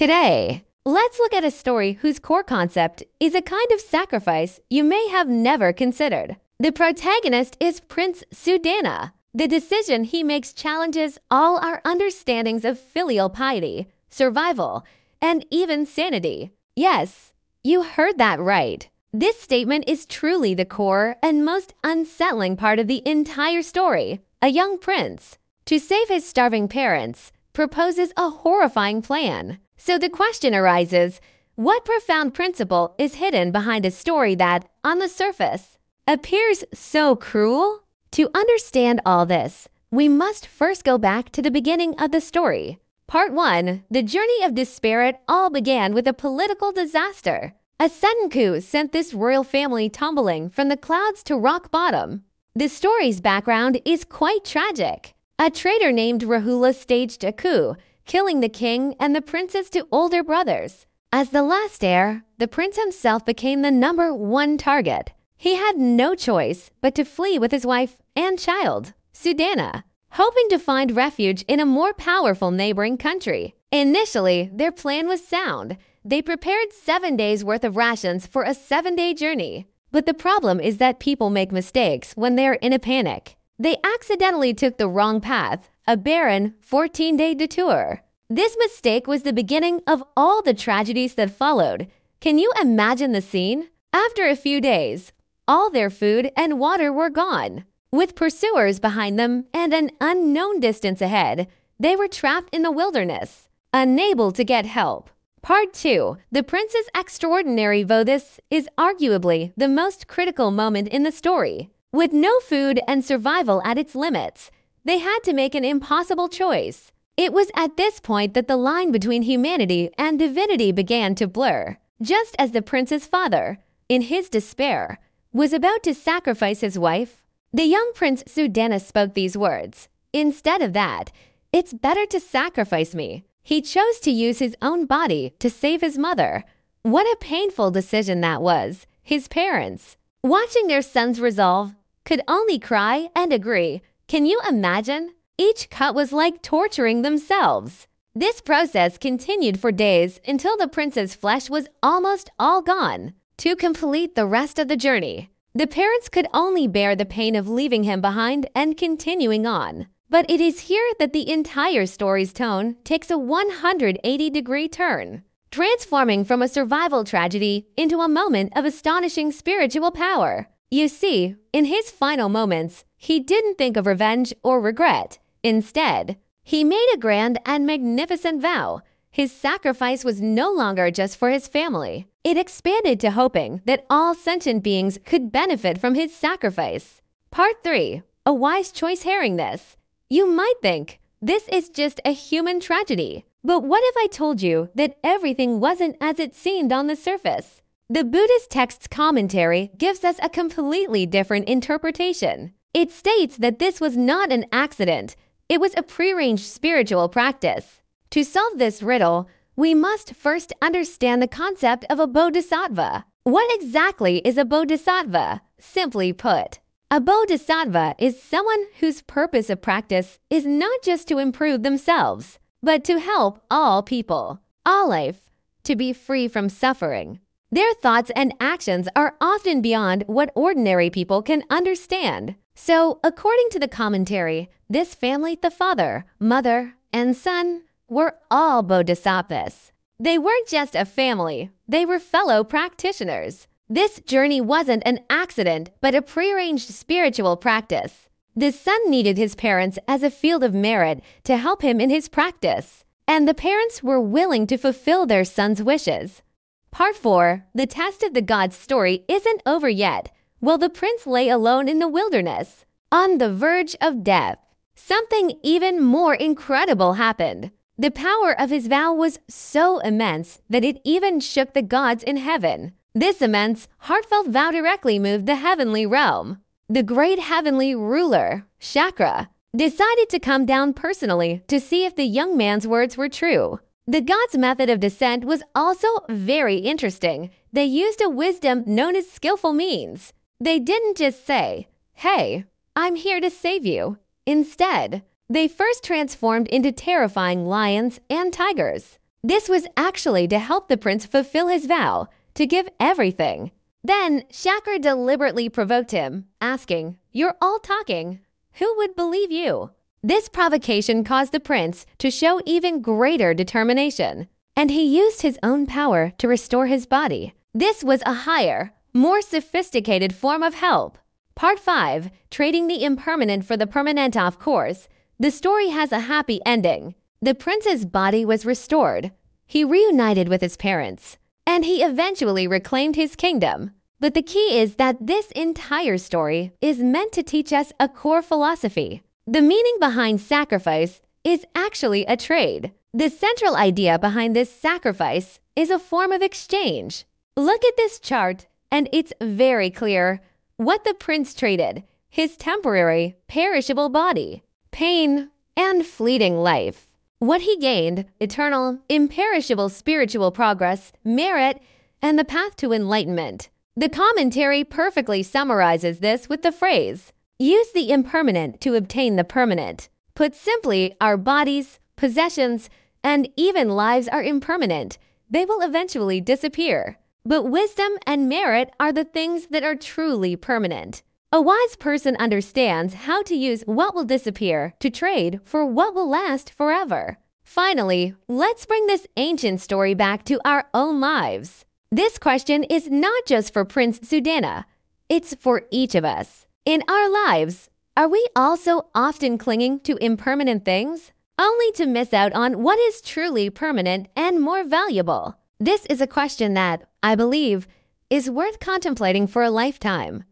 Today, let's look at a story whose core concept is a kind of sacrifice you may have never considered. The protagonist is Prince Sudana. The decision he makes challenges all our understandings of filial piety, survival, and even sanity. Yes, you heard that right. This statement is truly the core and most unsettling part of the entire story. A young prince, to save his starving parents, proposes a horrifying plan. So the question arises, what profound principle is hidden behind a story that, on the surface, appears so cruel? To understand all this, we must first go back to the beginning of the story. Part 1, the journey of despair. It all began with a political disaster. A sudden coup sent this royal family tumbling from the clouds to rock bottom. The story's background is quite tragic. A traitor named Rahula staged a coup, killing the king and the prince's two older brothers. As the last heir, the prince himself became the #1 target. He had no choice but to flee with his wife and child, Sudana, hoping to find refuge in a more powerful neighboring country. Initially, their plan was sound. They prepared 7 days' worth of rations for a 7-day journey. But the problem is that people make mistakes when they're in a panic. They accidentally took the wrong path, a barren 14-day detour. This mistake was the beginning of all the tragedies that followed. Can you imagine the scene? After a few days, all their food and water were gone. With pursuers behind them and an unknown distance ahead, they were trapped in the wilderness, unable to get help. Part 2, the prince's extraordinary vow. This is arguably the most critical moment in the story. With no food and survival at its limits, they had to make an impossible choice. It was at this point that the line between humanity and divinity began to blur. Just as the prince's father, in his despair, was about to sacrifice his wife, the young Prince Sudana spoke these words. Instead of that, "It's better to sacrifice me." He chose to use his own body to save his mother. What a painful decision that was. His parents, watching their son's resolve, could only cry and agree. Can you imagine? Each cut was like torturing themselves. This process continued for days until the prince's flesh was almost all gone. To complete the rest of the journey, the parents could only bear the pain of leaving him behind and continuing on. But it is here that the entire story's tone takes a 180-degree turn, transforming from a survival tragedy into a moment of astonishing spiritual power. You see, in his final moments, he didn't think of revenge or regret. Instead, he made a grand and magnificent vow. His sacrifice was no longer just for his family. It expanded to hoping that all sentient beings could benefit from his sacrifice. Part 3, a wise choice. Hearing this, you might think, this is just a human tragedy. But what if I told you that everything wasn't as it seemed on the surface? The Buddhist text's commentary gives us a completely different interpretation. It states that this was not an accident. It was a prearranged spiritual practice. To solve this riddle, we must first understand the concept of a bodhisattva. What exactly is a bodhisattva? Simply put, a bodhisattva is someone whose purpose of practice is not just to improve themselves, but to help all people, all life, to be free from suffering. Their thoughts and actions are often beyond what ordinary people can understand. So, according to the commentary, this family, the father, mother, and son, were all bodhisattvas. They weren't just a family, they were fellow practitioners. This journey wasn't an accident, but a prearranged spiritual practice. The son needed his parents as a field of merit to help him in his practice, and the parents were willing to fulfill their son's wishes. Part 4, the test of the gods story isn't over yet. While the prince lay alone in the wilderness, on the verge of death, something even more incredible happened. The power of his vow was so immense that it even shook the gods in heaven. This immense, heartfelt vow directly moved the heavenly realm. The great heavenly ruler, Chakra, decided to come down personally to see if the young man's words were true. The gods' method of descent was also very interesting. They used a wisdom known as skillful means. They didn't just say, "Hey, I'm here to save you." Instead, they first transformed into terrifying lions and tigers. This was actually to help the prince fulfill his vow to give everything. Then Shakur deliberately provoked him, asking, "You're all talking. Who would believe you?" This provocation caused the prince to show even greater determination, and he used his own power to restore his body. This was a higher, more sophisticated form of help. Part 5, Trading the Impermanent for the Permanent. Of course, the story has a happy ending. The prince's body was restored. He reunited with his parents, and he eventually reclaimed his kingdom. But the key is that this entire story is meant to teach us a core philosophy. The meaning behind sacrifice is actually a trade. The central idea behind this sacrifice is a form of exchange. Look at this chart, and it's very clear what the prince traded: his temporary, perishable body, pain, and fleeting life. What he gained: eternal, imperishable spiritual progress, merit, and the path to enlightenment. The commentary perfectly summarizes this with the phrase, "Use the impermanent to obtain the permanent." Put simply, our bodies, possessions, and even lives are impermanent. They will eventually disappear. But wisdom and merit are the things that are truly permanent. A wise person understands how to use what will disappear to trade for what will last forever. Finally, let's bring this ancient story back to our own lives. This question is not just for Prince Sudana. It's for each of us. In our lives, are we also often clinging to impermanent things, only to miss out on what is truly permanent and more valuable? This is a question that, I believe, is worth contemplating for a lifetime.